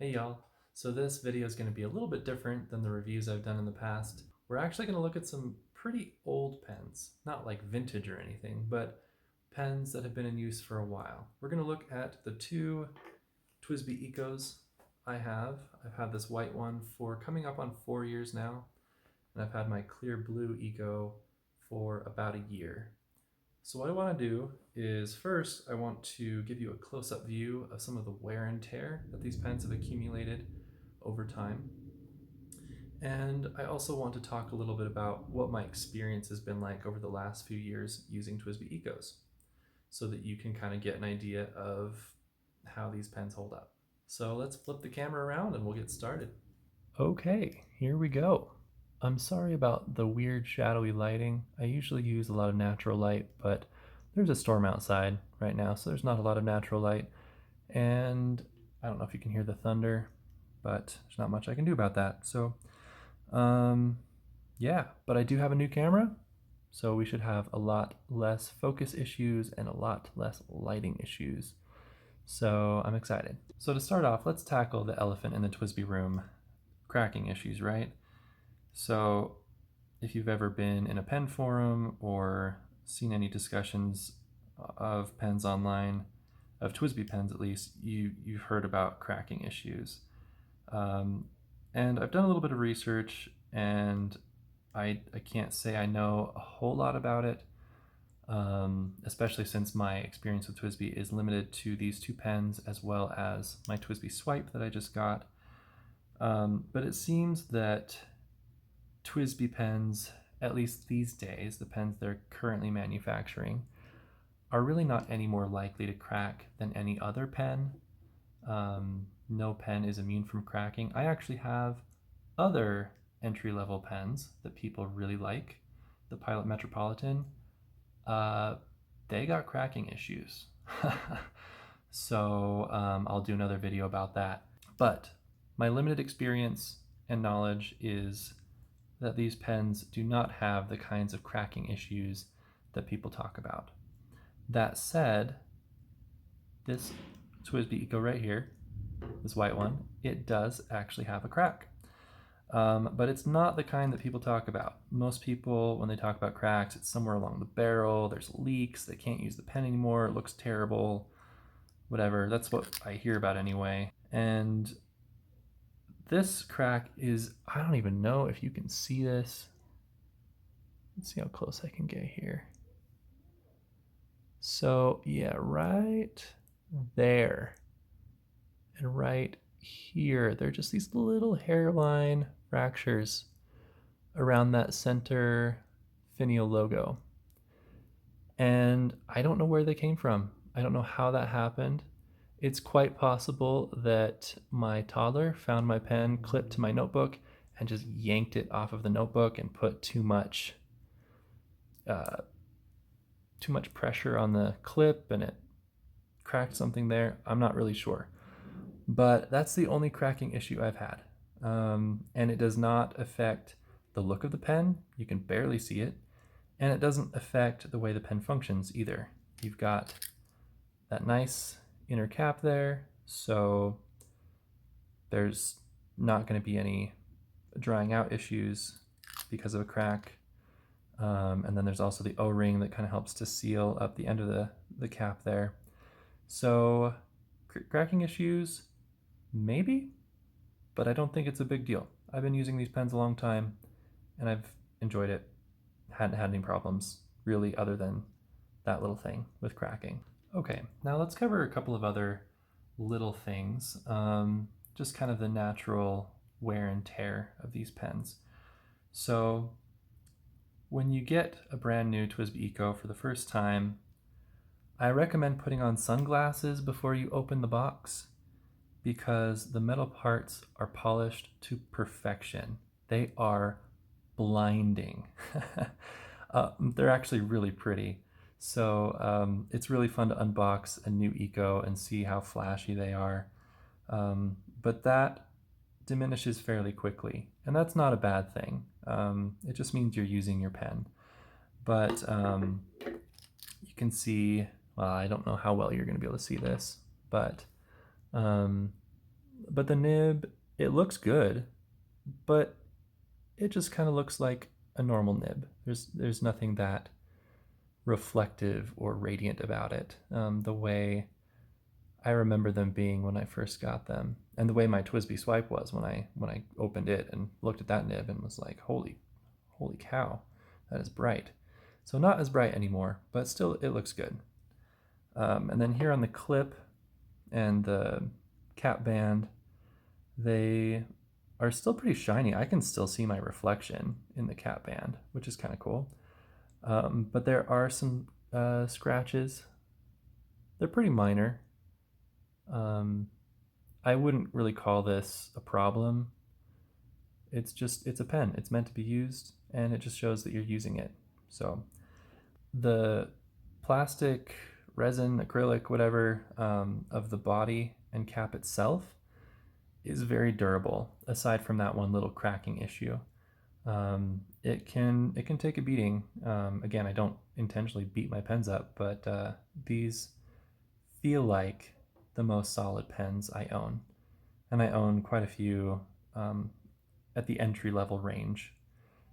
Hey y'all. So this video is going to be a little bit different than the reviews I've done in the past. We're actually going to look at some pretty old pens, not like vintage or anything, but pens that have been in use for a while. We're going to look at the two TWSBI Ecos I have. I've had this white one for coming up on 4 years now, and I've had my clear blue Eco for about a year. So what I want to do is first I want to give you a close-up view of some of the wear and tear that these pens have accumulated over time. And I also want to talk a little bit about what my experience has been like over the last few years using TWSBI Ecos so that you can kind of get an idea of how these pens hold up. So let's flip the camera around and we'll get started. Okay, here we go. I'm sorry about the weird shadowy lighting. I usually use a lot of natural light, but there's a storm outside right now, so there's not a lot of natural light. And I don't know if you can hear the thunder, but there's not much I can do about that. So, yeah, but I do have a new camera, so we should have a lot less focus issues and a lot less lighting issues. So I'm excited. So to start off, let's tackle the elephant in the TWSBI room, cracking issues, right? So if you've ever been in a pen forum or seen any discussions of pens online, of TWSBI pens at least, you've heard about cracking issues. And I've done a little bit of research, and I can't say I know a whole lot about it, especially since my experience with TWSBI is limited to these two pens as well as my TWSBI Swipe that I just got. But it seems that TWSBI pens, at least these days, the pens they're currently manufacturing, are really not any more likely to crack than any other pen. No pen is immune from cracking. I actually have other entry-level pens that people really like. The Pilot Metropolitan, they got cracking issues. So I'll do another video about that. But my limited experience and knowledge is that these pens do not have the kinds of cracking issues that people talk about. That said, this TWSBI Eco right here, this white one, it does actually have a crack. But it's not the kind that people talk about. Most people, when they talk about cracks, it's somewhere along the barrel, there's leaks, they can't use the pen anymore, it looks terrible, whatever. That's what I hear about anyway. And this crack is, I don't even know if you can see this. Let's see how close I can get here. So yeah, right there and right here, they're just these little hairline fractures around that center finial logo. And I don't know where they came from. I don't know how that happened. It's quite possible that my toddler found my pen clipped to my notebook and just yanked it off of the notebook and put too much pressure on the clip and it cracked something there. I'm not really sure. But that's the only cracking issue I've had. And it does not affect the look of the pen. You can barely see it. And it doesn't affect the way the pen functions either. You've got that nice inner cap there, so there's not going to be any drying out issues because of a crack. And then there's also the O-ring that kind of helps to seal up the end of the cap there. So cracking issues, maybe, but I don't think it's a big deal. I've been using these pens a long time and I've enjoyed it. Hadn't had any problems really other than that little thing with cracking. Okay, now let's cover a couple of other little things, just kind of the natural wear and tear of these pens. So when you get a brand new TWSBI Eco for the first time, I recommend putting on sunglasses before you open the box because the metal parts are polished to perfection. They are blinding. They're actually really pretty. So it's really fun to unbox a new Eco and see how flashy they are. But that diminishes fairly quickly, and that's not a bad thing. It just means you're using your pen. But you can see, well, I don't know how well you're going to be able to see this, but But the nib, it looks good, but it just kind of looks like a normal nib. There's nothing that reflective or radiant about it, the way I remember them being when I first got them, and the way my TWSBI swipe was when I opened it and looked at that nib and was like, holy cow, that is bright. So not as bright anymore, but still it looks good. And then here on the clip and the cap band, they are still pretty shiny. I can still see my reflection in the cap band, which is kind of cool. But there are some scratches. They're pretty minor. I wouldn't really call this a problem. It's a pen. It's meant to be used, and it just shows that you're using it. So the plastic, resin, acrylic, whatever, of the body and cap itself is very durable, aside from that one little cracking issue. It can take a beating. Again, I don't intentionally beat my pens up, but these feel like the most solid pens I own, and I own quite a few at the entry level range.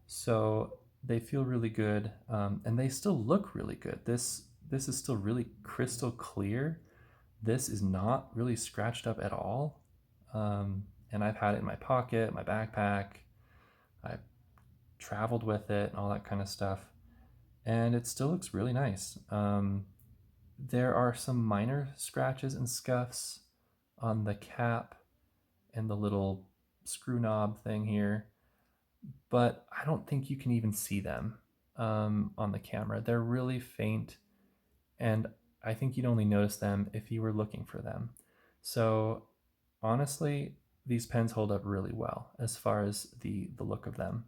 So they feel really good, and they still look really good. This is still really crystal clear. This is not really scratched up at all. And I've had it in my pocket, my backpack. I've traveled with it, and all that kind of stuff, and it still looks really nice. There are some minor scratches and scuffs on the cap and the little screw knob thing here, but I don't think you can even see them on the camera. They're really faint, and I think you'd only notice them if you were looking for them. So honestly, these pens hold up really well as far as the look of them.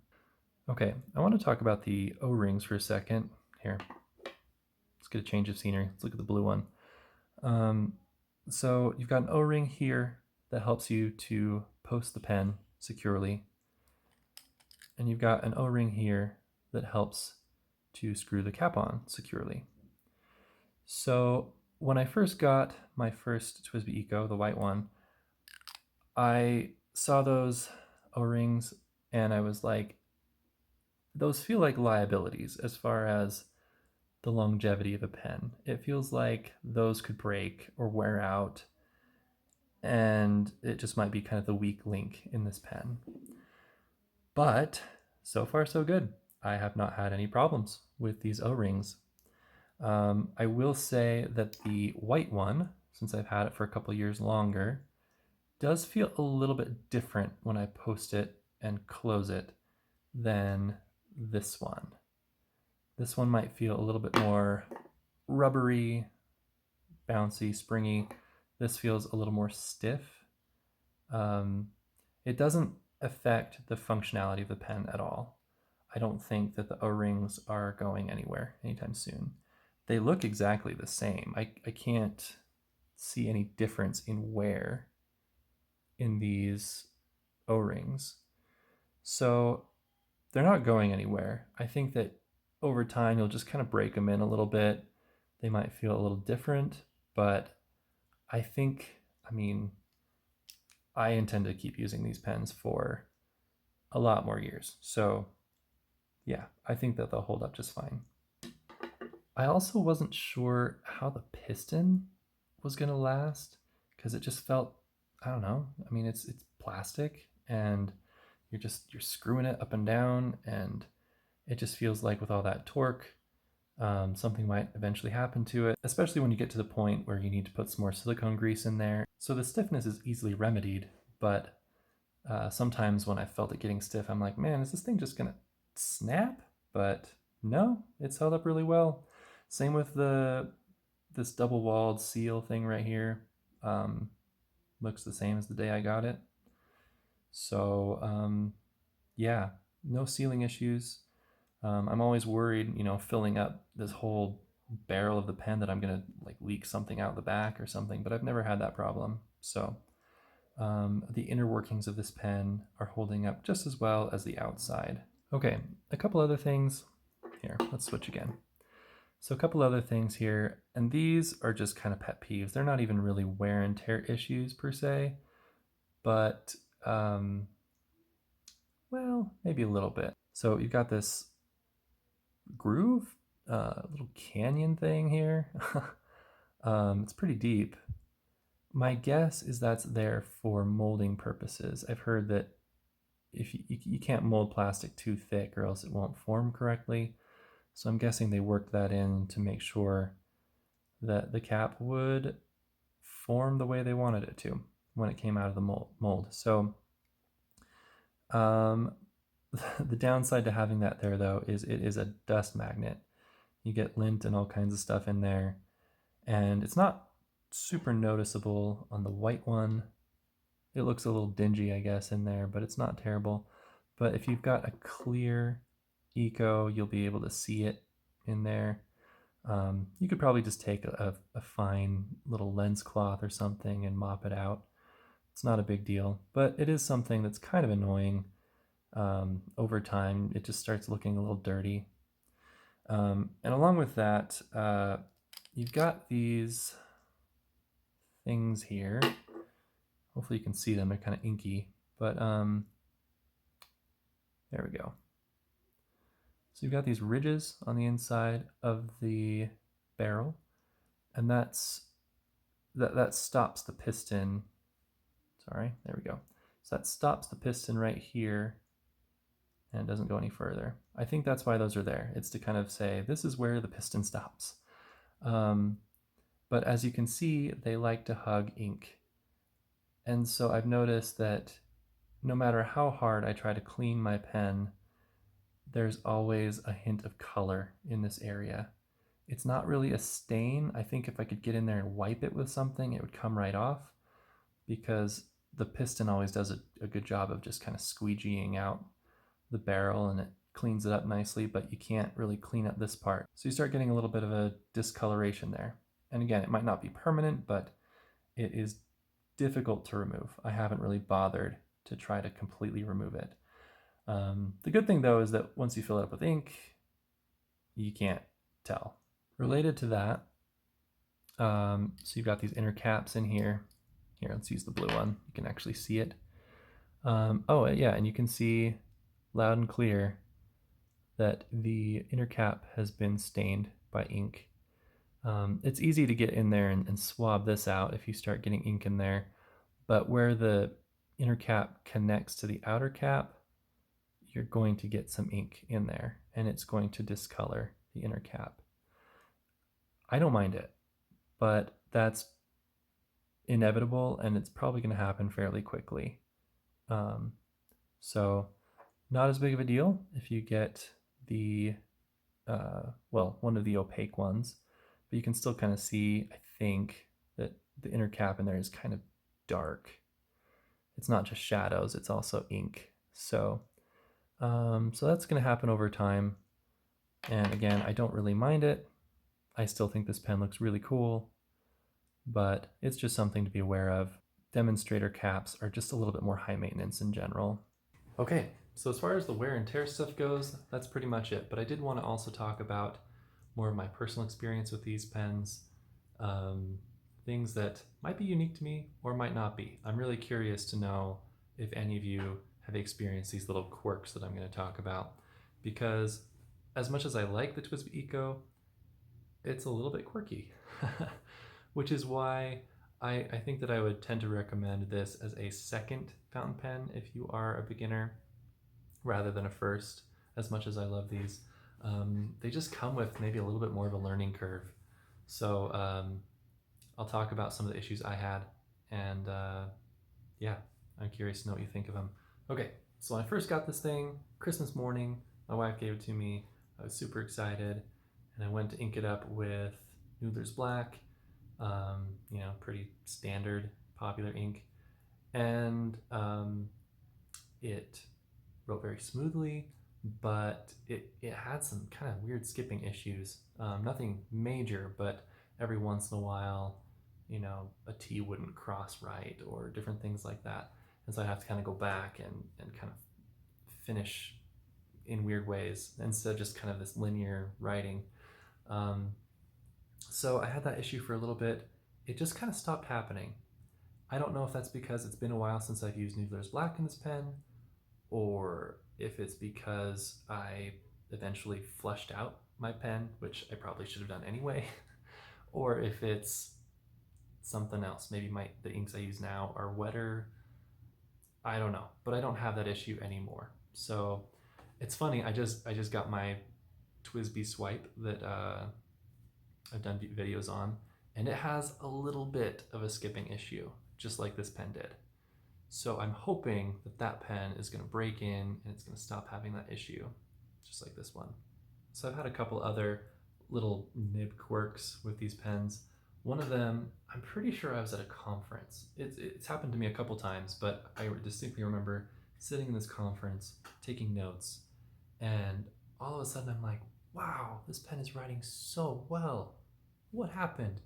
Okay, I want to talk about the O-rings for a second. Here, let's get a change of scenery. Let's look at the blue one. So you've got an O-ring here that helps you to post the pen securely. And you've got an O-ring here that helps to screw the cap on securely. So when I first got my first TWSBI Eco, the white one, I saw those O-rings and I was like, those feel like liabilities as far as the longevity of a pen. It feels like those could break or wear out, and it just might be kind of the weak link in this pen. But so far so good. I have not had any problems with these O-rings. I will say that the white one, since I've had it for a couple years longer, does feel a little bit different when I post it and close it than this one. This one might feel a little bit more rubbery, bouncy, springy. This feels a little more stiff. It doesn't affect the functionality of the pen at all. I don't think that the O-rings are going anywhere anytime soon. They look exactly the same. I can't see any difference in wear in these O-rings. So they're not going anywhere. I think that over time you'll just kind of break them in a little bit. They might feel a little different, but I intend to keep using these pens for a lot more years. So yeah, I think that they'll hold up just fine. I also wasn't sure how the piston was gonna last, because it just felt, I don't know. I mean, it's plastic, and you're screwing it up and down, and it just feels like with all that torque, something might eventually happen to it, especially when you get to the point where you need to put some more silicone grease in there. So the stiffness is easily remedied, but sometimes when I felt it getting stiff, I'm like, man, is this thing just gonna snap? But no, it's held up really well. Same with this double-walled seal thing right here. Looks the same as the day I got it. So yeah, no sealing issues. I'm always worried, filling up this whole barrel of the pen that I'm gonna like leak something out the back or something, but I've never had that problem. So the inner workings of this pen are holding up just as well as the outside. Okay, a couple other things. Here, let's switch again. So a couple other things here, and these are just kind of pet peeves. They're not even really wear and tear issues per se, but well, maybe a little bit. So you've got this groove, little canyon thing here. It's pretty deep. My guess is that's there for molding purposes. I've heard that if you can't mold plastic too thick or else it won't form correctly. So I'm guessing they worked that in to make sure that the cap would form the way they wanted it to when it came out of the mold. So the downside to having that there, though, is it is a dust magnet. You get lint and all kinds of stuff in there, and it's not super noticeable on the white one. It looks a little dingy, I guess, in there, but it's not terrible. But if you've got a clear Eco, you'll be able to see it in there. You could probably just take a fine little lens cloth or something and mop it out. It's not a big deal, but it is something that's kind of annoying. Over time, it just starts looking a little dirty. And along with that, you've got these things here. Hopefully you can see them. They're kind of inky, but there we go. So you've got these ridges on the inside of the barrel, and that stops the piston. Sorry, there we go. So that stops the piston right here and doesn't go any further. I think that's why those are there. It's to kind of say, this is where the piston stops. But as you can see, they like to hug ink. And so I've noticed that no matter how hard I try to clean my pen, there's always a hint of color in this area. It's not really a stain. I think if I could get in there and wipe it with something, it would come right off, because the piston always does a good job of just kind of squeegeeing out the barrel, and it cleans it up nicely, but you can't really clean up this part. So you start getting a little bit of a discoloration there. And again, it might not be permanent, but it is difficult to remove. I haven't really bothered to try to completely remove it. The good thing, though, is that once you fill it up with ink, you can't tell. Related to that, so you've got these inner caps in here. Here, let's use the blue one. You can actually see it. Oh, yeah, and you can see loud and clear that the inner cap has been stained by ink. It's easy to get in there and swab this out if you start getting ink in there, but where the inner cap connects to the outer cap, you're going to get some ink in there, and it's going to discolor the inner cap. I don't mind it, but that's inevitable, and it's probably going to happen fairly quickly. So not as big of a deal if you get the, well, one of the opaque ones, but you can still kind of see, I think, that the inner cap in there is kind of dark. It's not just shadows, it's also ink. So that's going to happen over time. And again, I don't really mind it. I still think this pen looks really cool, but it's just something to be aware of. Demonstrator caps are just a little bit more high maintenance in general. Okay, so as far as the wear and tear stuff goes, that's pretty much it. But I did want to also talk about more of my personal experience with these pens, things that might be unique to me or might not be. I'm really curious to know if any of you have experienced these little quirks that I'm going to talk about, because as much as I like the TWSBI Eco, it's a little bit quirky, which is why I think that I would tend to recommend this as a second fountain pen if you are a beginner rather than a first, as much as I love these. They just come with maybe a little bit more of a learning curve. So I'll talk about some of the issues I had, and yeah, I'm curious to know what you think of them. Okay, so when I first got this thing, Christmas morning, my wife gave it to me. I was super excited, and I went to ink it up with Noodler's Black, you know, pretty standard, popular ink, and it wrote very smoothly, but it had some kind of weird skipping issues. Nothing major, but every once in a while, you know, a T wouldn't cross right or different things like that. And so I have to kind of go back and kind of finish in weird ways instead of just kind of this linear writing. So I had that issue for a little bit. It just kind of stopped happening. I don't know if that's because it's been a while since I've used Noodler's Black in this pen, or if it's because I eventually flushed out my pen, which I probably should have done anyway, or if it's something else. Maybe the inks I use now are wetter. I don't know, but I don't have that issue anymore. So it's funny. I just got my TWSBI Swipe that I've done videos on, and it has a little bit of a skipping issue, just like this pen did. So I'm hoping that that pen is going to break in and it's going to stop having that issue, just like this one. So I've had a couple other little nib quirks with these pens. One of them, I'm pretty sure I was at a conference. It's happened to me a couple times, but I distinctly remember sitting in this conference, taking notes, and all of a sudden I'm like, wow, this pen is writing so well. What happened?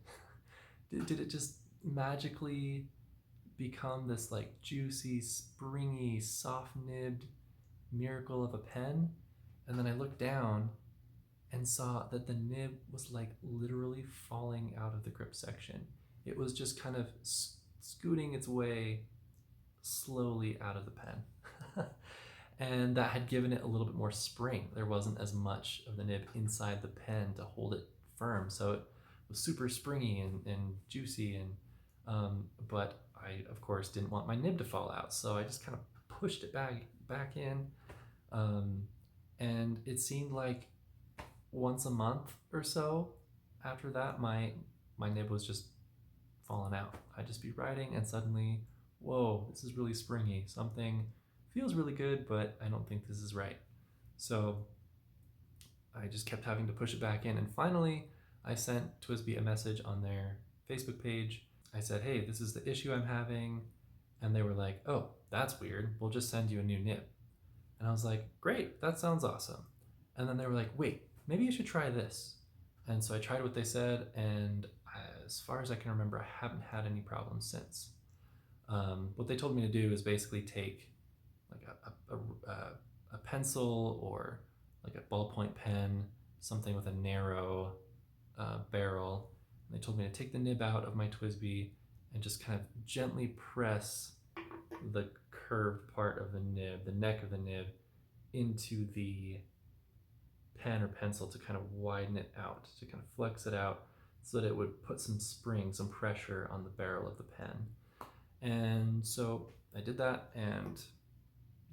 Did it just magically become this like juicy, springy, soft-nibbed miracle of a pen? And then I looked down and saw that the nib was like literally falling out of the grip section. It was just kind of scooting its way slowly out of the pen. And that had given it a little bit more spring. There wasn't as much of the nib inside the pen to hold it firm. So it was super springy and juicy, but I of course didn't want my nib to fall out, so I just kind of pushed it back in, and it seemed like once a month or so after that my nib was just falling out. I'd just be writing and suddenly, whoa, this is really springy. Something feels really good, but I don't think this is right. So I just kept having to push it back in, and finally I sent TWSBI a message on their Facebook page. I said, hey, this is the issue I'm having. And they were like, oh, that's weird. We'll just send you a new nib. And I was like, great, that sounds awesome. And then they were like, wait, maybe you should try this. And so I tried what they said, and as far as I can remember, I haven't had any problems since. What they told me to do is basically take like a pencil or like a ballpoint pen, something with a narrow barrel. And they told me to take the nib out of my TWSBI and just kind of gently press the curved part of the nib, the neck of the nib, into the pen or pencil to kind of widen it out, to kind of flex it out so that it would put some spring, some pressure on the barrel of the pen. And so I did that, and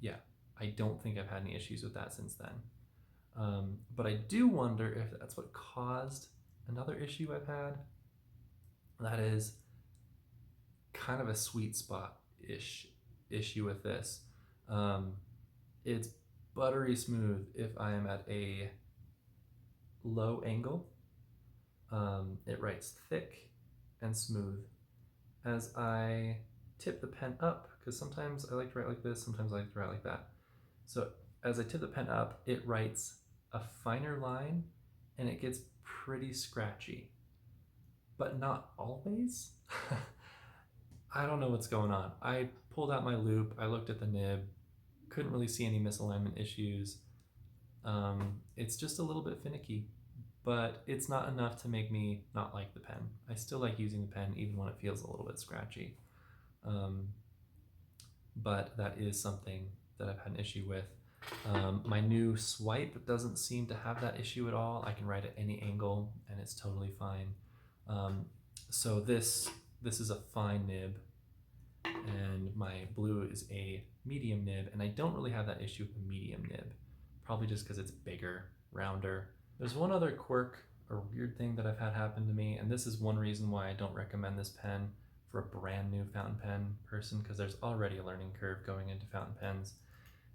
yeah, I don't think I've had any issues with that since then. But I do wonder if that's what caused another issue I've had. That is kind of a sweet spot-ish issue with this. It's buttery smooth if I am at a low angle. It writes thick and smooth. As I tip the pen up, because sometimes I like to write like this, sometimes I like to write like that. So as I tip the pen up, it writes a finer line and it gets pretty scratchy, but not always. I don't know what's going on. I pulled out my loop, I looked at the nib, couldn't really see any misalignment issues. It's just a little bit finicky, but it's not enough to make me not like the pen. I still like using the pen even when it feels a little bit scratchy. But that is something that I've had an issue with. My new swipe doesn't seem to have that issue at all. I can write at any angle and it's totally fine. So this is a fine nib, and my blue is a medium nib, and I don't really have that issue with the medium nib, probably just because it's bigger, rounder. There's one other quirk or weird thing that I've had happen to me, and this is one reason why I don't recommend this pen for a brand new fountain pen person, because there's already a learning curve going into fountain pens,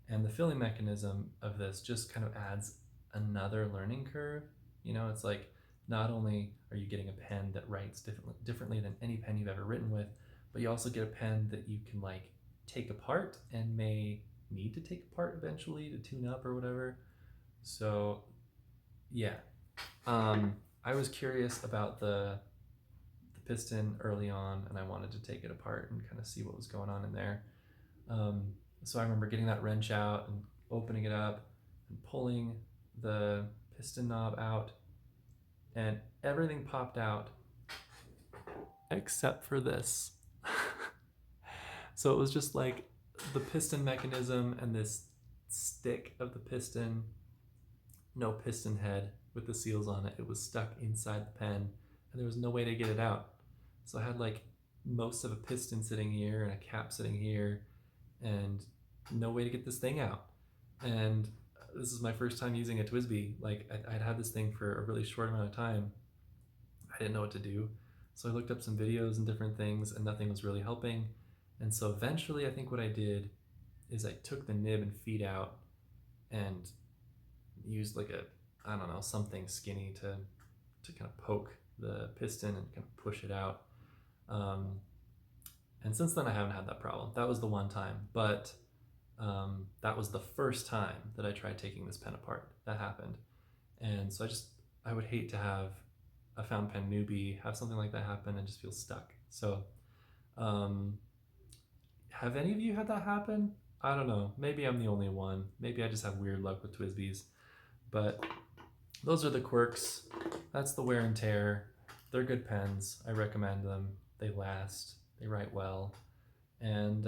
and the filling mechanism of this just kind of adds another learning curve. You know, it's like, not only are you getting a pen that writes differently than any pen you've ever written with, but you also get a pen that you can like take apart and may need to take apart eventually to tune up or whatever. So yeah, I was curious about the piston early on, and I wanted to take it apart and kind of see what was going on in there. So I remember getting that wrench out and opening it up and pulling the piston knob out, and everything popped out except for this. So it was just like the piston mechanism and this stick of the piston, no piston head with the seals on it. It was stuck inside the pen and there was no way to get it out. So I had like most of a piston sitting here and a cap sitting here and no way to get this thing out. And this is my first time using a TWSBI. Like I'd had this thing for a really short amount of time. I didn't know what to do. So I looked up some videos and different things and nothing was really helping. And so eventually I think what I did is I took the nib and feet out and used like a, I don't know, something skinny to kind of poke the piston and kind of push it out. And since then I haven't had that problem. That was the one time, but that was the first time that I tried taking this pen apart. That happened. And so I would hate to have a fountain pen newbie have something like that happen and just feel stuck. So have any of you had that happen? I don't know. Maybe I'm the only one. Maybe I just have weird luck with TWSBIs. But those are the quirks. That's the wear and tear. They're good pens. I recommend them. They last. They write well. And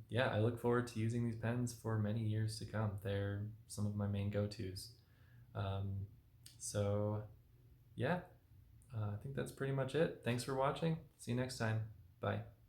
yeah, I look forward to using these pens for many years to come. They're some of my main go-tos. So yeah, I think that's pretty much it. Thanks for watching. See you next time. Bye.